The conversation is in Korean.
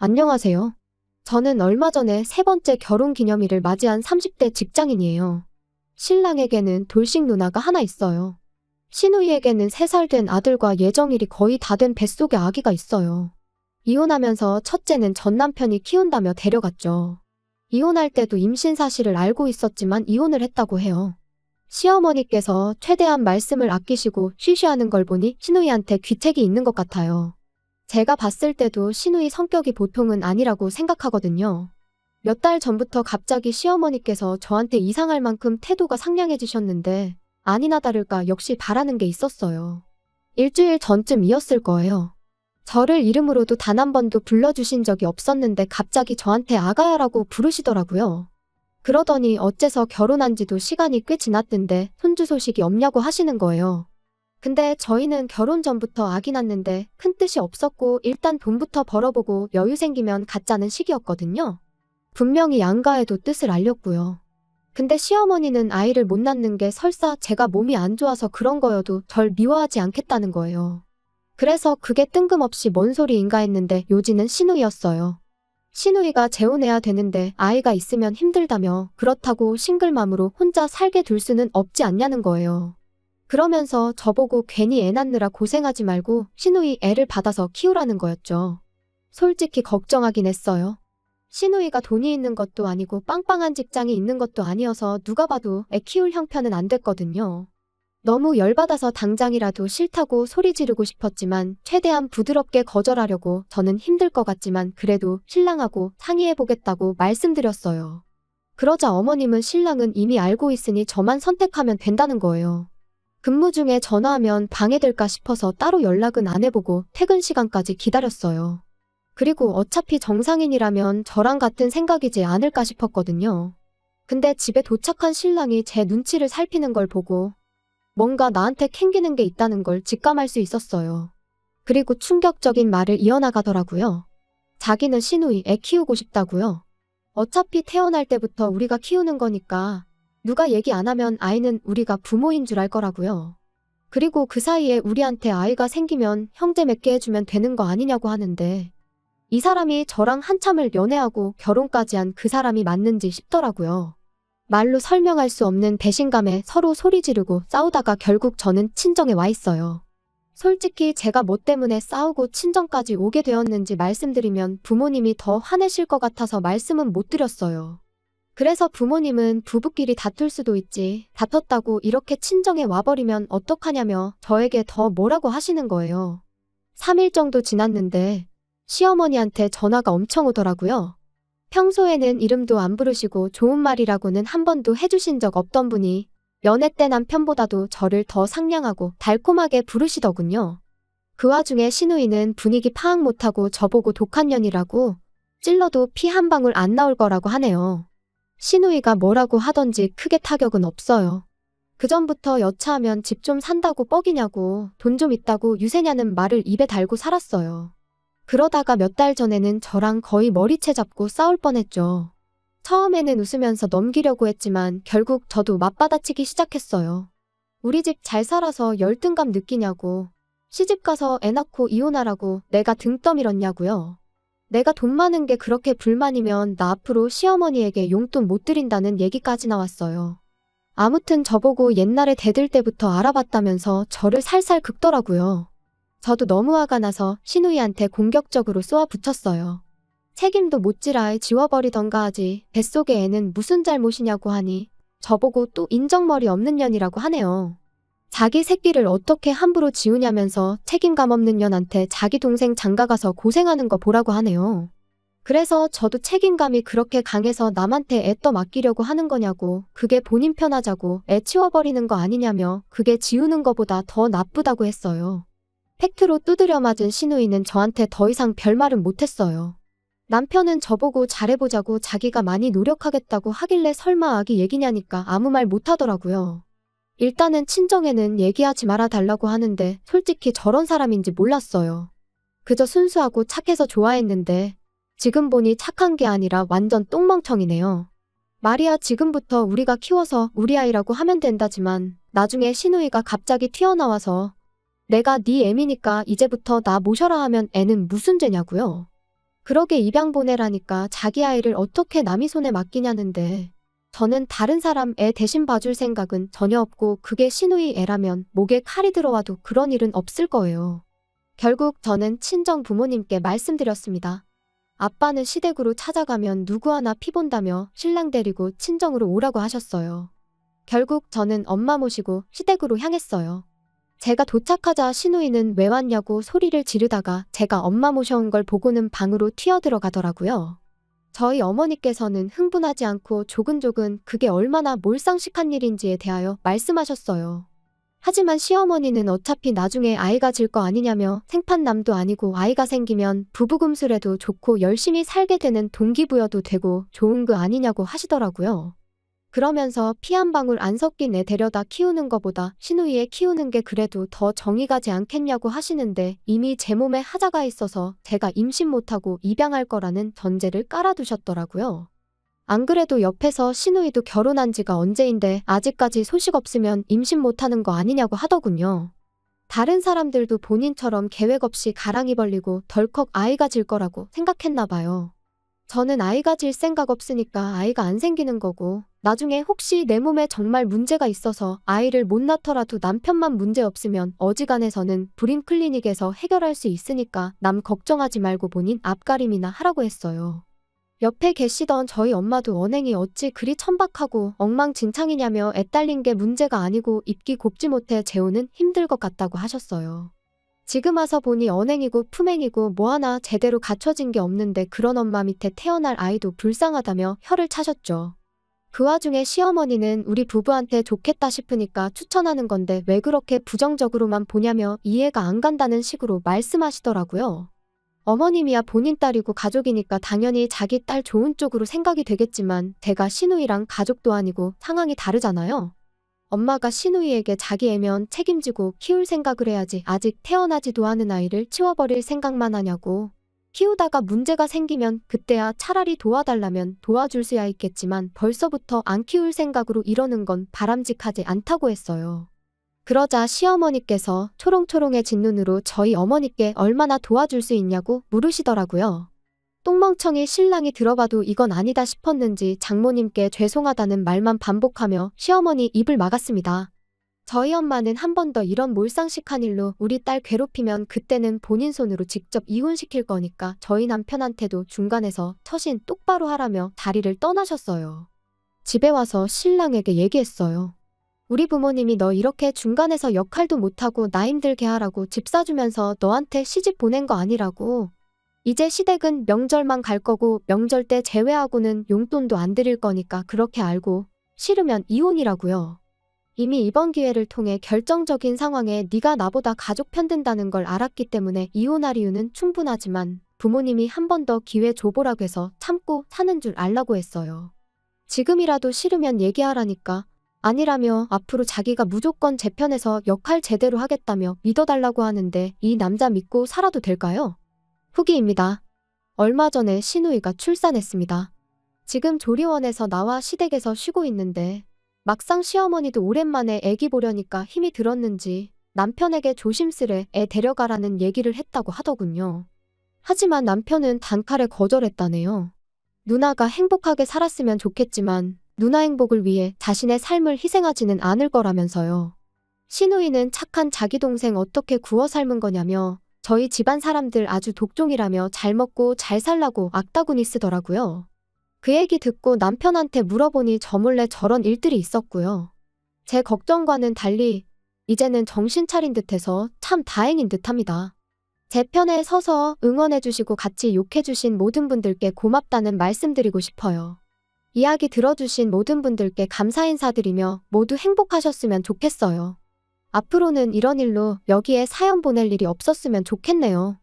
안녕하세요. 저는 얼마 전에 세 번째 결혼 기념일을 맞이한 30대 직장인이에요. 신랑에게는 돌싱 누나가 하나 있어요. 시누이에게는 3살 된 아들과 예정일이 거의 다 된 뱃속에 아기가 있어요. 이혼하면서 첫째는 전 남편이 키운다며 데려갔죠. 이혼할 때도 임신 사실을 알고 있었지만 이혼을 했다고 해요. 시어머니께서 최대한 말씀을 아끼시고 쉬쉬하는 걸 보니 시누이한테 귀책이 있는 것 같아요. 제가 봤을 때도 시누이 성격이 보통은 아니라고 생각하거든요. 몇 달 전부터 갑자기 시어머니께서 저한테 이상할 만큼 태도가 상냥해지셨는데 아니나 다를까 역시 바라는 게 있었어요. 일주일 전쯤이었을 거예요. 저를 이름으로도 단 한 번도 불러주신 적이 없었는데 갑자기 저한테 아가야라고 부르시더라고요. 그러더니 어째서 결혼한 지도 시간이 꽤 지났던데 손주 소식이 없냐고 하시는 거예요. 근데 저희는 결혼 전부터 아기 낳는데 큰 뜻이 없었고 일단 돈부터 벌어보고 여유 생기면 갖자는 시기였거든요. 분명히 양가에도 뜻을 알렸고요. 근데 시어머니는 아이를 못 낳는 게 설사 제가 몸이 안 좋아서 그런 거여도 절 미워하지 않겠다는 거예요. 그래서 그게 뜬금없이 뭔 소리인가 했는데 요지는 시누이였어요. 시누이가 재혼해야 되는데 아이가 있으면 힘들다며 그렇다고 싱글맘으로 혼자 살게 둘 수는 없지 않냐는 거예요. 그러면서 저보고 괜히 애 낳느라 고생하지 말고 시누이 애를 받아서 키우라는 거였죠. 솔직히 걱정하긴 했어요. 시누이가 돈이 있는 것도 아니고 빵빵한 직장이 있는 것도 아니어서 누가 봐도 애 키울 형편은 안 됐거든요. 너무 열받아서 당장이라도 싫다고 소리 지르고 싶었지만 최대한 부드럽게 거절하려고 저는 힘들 것 같지만 그래도 신랑하고 상의해보겠다고 말씀드렸어요. 그러자 어머님은 신랑은 이미 알고 있으니 저만 선택하면 된다는 거예요. 근무 중에 전화하면 방해될까 싶어서 따로 연락은 안 해보고 퇴근 시간까지 기다렸어요. 그리고 어차피 정상인이라면 저랑 같은 생각이지 않을까 싶었거든요. 근데 집에 도착한 신랑이 제 눈치를 살피는 걸 보고 뭔가 나한테 캥기는 게 있다는 걸 직감할 수 있었어요. 그리고 충격적인 말을 이어나가더라고요. 자기는 시누이 애 키우고 싶다고요. 어차피 태어날 때부터 우리가 키우는 거니까 누가 얘기 안 하면 아이는 우리가 부모인 줄 알 거라고요. 그리고 그 사이에 우리한테 아이가 생기면 형제 맺게 해주면 되는 거 아니냐고 하는데 이 사람이 저랑 한참을 연애하고 결혼까지 한 그 사람이 맞는지 싶더라고요. 말로 설명할 수 없는 배신감에 서로 소리 지르고 싸우다가 결국 저는 친정에 와 있어요. 솔직히 제가 뭐 때문에 싸우고 친정까지 오게 되었는지 말씀드리면 부모님이 더 화내실 것 같아서 말씀은 못 드렸어요. 그래서 부모님은 부부끼리 다툴 수도 있지, 다퉜다고 이렇게 친정에 와버리면 어떡하냐며 저에게 더 뭐라고 하시는 거예요. 3일 정도 지났는데 시어머니한테 전화가 엄청 오더라고요. 평소에는 이름도 안 부르시고 좋은 말이라고는 한 번도 해주신 적 없던 분이 연애 때 남편보다도 저를 더 상냥하고 달콤하게 부르시더군요. 그 와중에 시누이는 분위기 파악 못하고 저보고 독한 년이라고 찔러도 피 한 방울 안 나올 거라고 하네요. 시누이가 뭐라고 하던지 크게 타격은 없어요. 그전부터 여차하면 집 좀 산다고 뻐기냐고 돈 좀 있다고 유세냐는 말을 입에 달고 살았어요. 그러다가 몇 달 전에는 저랑 거의 머리채 잡고 싸울 뻔했죠. 처음에는 웃으면서 넘기려고 했지만 결국 저도 맞받아치기 시작했어요. 우리 집 잘 살아서 열등감 느끼냐고, 시집 가서 애 낳고 이혼하라고 내가 등 떠밀었냐고요. 내가 돈 많은 게 그렇게 불만이면 나 앞으로 시어머니에게 용돈 못 드린다는 얘기까지 나왔어요. 아무튼 저보고 옛날에 대들 때부터 알아봤다면서 저를 살살 긁더라고요. 저도 너무 화가 나서 시누이한테 공격적으로 쏘아붙였어요. 책임도 못지라 지워버리던가 하지 뱃속의 애는 무슨 잘못이냐고 하니 저보고 또 인정머리 없는 년이라고 하네요. 자기 새끼를 어떻게 함부로 지우냐면서 책임감 없는 년한테 자기 동생 장가가서 고생하는 거 보라고 하네요. 그래서 저도 책임감이 그렇게 강해서 남한테 애 떠맡기려고 하는 거냐고, 그게 본인 편하자고 애 치워버리는 거 아니냐며 그게 지우는 거보다 더 나쁘다고 했어요. 팩트로 두드려 맞은 시누이는 저한테 더 이상 별말은 못했어요. 남편은 저보고 잘해보자고 자기가 많이 노력하겠다고 하길래 설마 아기 얘기냐니까 아무 말 못하더라고요. 일단은 친정에는 얘기하지 말아달라고 하는데 솔직히 저런 사람인지 몰랐어요. 그저 순수하고 착해서 좋아했는데 지금 보니 착한 게 아니라 완전 똥멍청이네요. 말이야 지금부터 우리가 키워서 우리 아이라고 하면 된다지만 나중에 시누이가 갑자기 튀어나와서 내가 네 애미니까 이제부터 나 모셔라 하면 애는 무슨 죄냐고요. 그러게 입양 보내라니까 자기 아이를 어떻게 남의 손에 맡기냐는데. 저는 다른 사람 애 대신 봐줄 생각은 전혀 없고 그게 시누이 애라면 목에 칼이 들어와도 그런 일은 없을 거예요. 결국 저는 친정 부모님께 말씀드렸습니다. 아빠는 시댁으로 찾아가면 누구 하나 피본다며 신랑 데리고 친정으로 오라고 하셨어요. 결국 저는 엄마 모시고 시댁으로 향했어요. 제가 도착하자 시누이는 왜 왔냐고 소리를 지르다가 제가 엄마 모셔온 걸 보고는 방으로 튀어들어가더라고요. 저희 어머니께서는 흥분하지 않고 조근조근 그게 얼마나 몰상식한 일인지에 대하여 말씀하셨어요. 하지만 시어머니는 어차피 나중에 아이가 질 거 아니냐며 생판남도 아니고 아이가 생기면 부부금술해도 좋고 열심히 살게 되는 동기부여도 되고 좋은 거 아니냐고 하시더라고요. 그러면서 피 한 방울 안 섞인 애 데려다 키우는 거보다 시누이 애 키우는 게 그래도 더 정이 가지 않겠냐고 하시는데 이미 제 몸에 하자가 있어서 제가 임신 못하고 입양할 거라는 전제를 깔아두셨더라고요. 안 그래도 옆에서 시누이도 결혼한 지가 언제인데 아직까지 소식 없으면 임신 못하는 거 아니냐고 하더군요. 다른 사람들도 본인처럼 계획 없이 가랑이 벌리고 덜컥 아이가 질 거라고 생각했나 봐요. 저는 아이가 질 생각 없으니까 아이가 안 생기는 거고 나중에 혹시 내 몸에 정말 문제가 있어서 아이를 못 낳더라도 남편만 문제 없으면 어지간해서는 불임 클리닉에서 해결할 수 있으니까 남 걱정하지 말고 본인 앞가림이나 하라고 했어요. 옆에 계시던 저희 엄마도 언행이 어찌 그리 천박하고 엉망진창이냐며 애 딸린 게 문제가 아니고 입기 곱지 못해 재우는 힘들 것 같다고 하셨어요. 지금 와서 보니 언행이고 품행이고 뭐 하나 제대로 갖춰진 게 없는데 그런 엄마 밑에 태어날 아이도 불쌍하다며 혀를 차셨죠. 그 와중에 시어머니는 우리 부부한테 좋겠다 싶으니까 추천하는 건데 왜 그렇게 부정적으로만 보냐며 이해가 안 간다는 식으로 말씀하시더라고요. 어머님이야 본인 딸이고 가족이니까 당연히 자기 딸 좋은 쪽으로 생각이 되겠지만 제가 시누이랑 가족도 아니고 상황이 다르잖아요. 엄마가 시누이에게 자기 애면 책임지고 키울 생각을 해야지 아직 태어나지도 않은 아이를 치워버릴 생각만 하냐고. 키우다가 문제가 생기면 그때야 차라리 도와달라면 도와줄 수야 있겠지만 벌써부터 안 키울 생각으로 이러는 건 바람직하지 않다고 했어요. 그러자 시어머니께서 초롱초롱해진 눈으로 저희 어머니께 얼마나 도와줄 수 있냐고 물으시더라고요. 똥멍청이 신랑이 들어봐도 이건 아니다 싶었는지 장모님께 죄송하다는 말만 반복하며 시어머니 입을 막았습니다. 저희 엄마는 한 번 더 이런 몰상식한 일로 우리 딸 괴롭히면 그때는 본인 손으로 직접 이혼시킬 거니까 저희 남편한테도 중간에서 처신 똑바로 하라며 자리를 떠나셨어요. 집에 와서 신랑에게 얘기했어요. 우리 부모님이 너 이렇게 중간에서 역할도 못하고 나 힘들게 하라고 집 사주면서 너한테 시집 보낸 거 아니라고. 이제 시댁은 명절만 갈 거고 명절 때 제외하고는 용돈도 안 드릴 거니까 그렇게 알고 싫으면 이혼이라고요. 이미 이번 기회를 통해 결정적인 상황에 네가 나보다 가족 편든다는 걸 알았기 때문에 이혼할 이유는 충분하지만 부모님이 한 번 더 기회 줘보라고 해서 참고 사는 줄 알라고 했어요. 지금이라도 싫으면 얘기하라니까. 아니라며 앞으로 자기가 무조건 제 편에서 역할 제대로 하겠다며 믿어달라고 하는데 이 남자 믿고 살아도 될까요? 후기입니다. 얼마 전에 시누이가 출산했습니다. 지금 조리원에서 나와 시댁에서 쉬고 있는데 막상 시어머니도 오랜만에 애기 보려니까 힘이 들었는지 남편에게 조심스레 애 데려가라는 얘기를 했다고 하더군요. 하지만 남편은 단칼에 거절했다네요. 누나가 행복하게 살았으면 좋겠지만 누나 행복을 위해 자신의 삶을 희생하지는 않을 거라면서요. 시누이는 착한 자기 동생 어떻게 구워 삶은 거냐며 저희 집안 사람들 아주 독종이라며 잘 먹고 잘 살라고 악다구니 쓰더라고요. 그 얘기 듣고 남편한테 물어보니 저 몰래 저런 일들이 있었고요. 제 걱정과는 달리 이제는 정신 차린 듯해서 참 다행인 듯합니다. 제 편에 서서 응원해주시고 같이 욕해주신 모든 분들께 고맙다는 말씀드리고 싶어요. 이야기 들어주신 모든 분들께 감사 인사드리며 모두 행복하셨으면 좋겠어요. 앞으로는 이런 일로 여기에 사연 보낼 일이 없었으면 좋겠네요.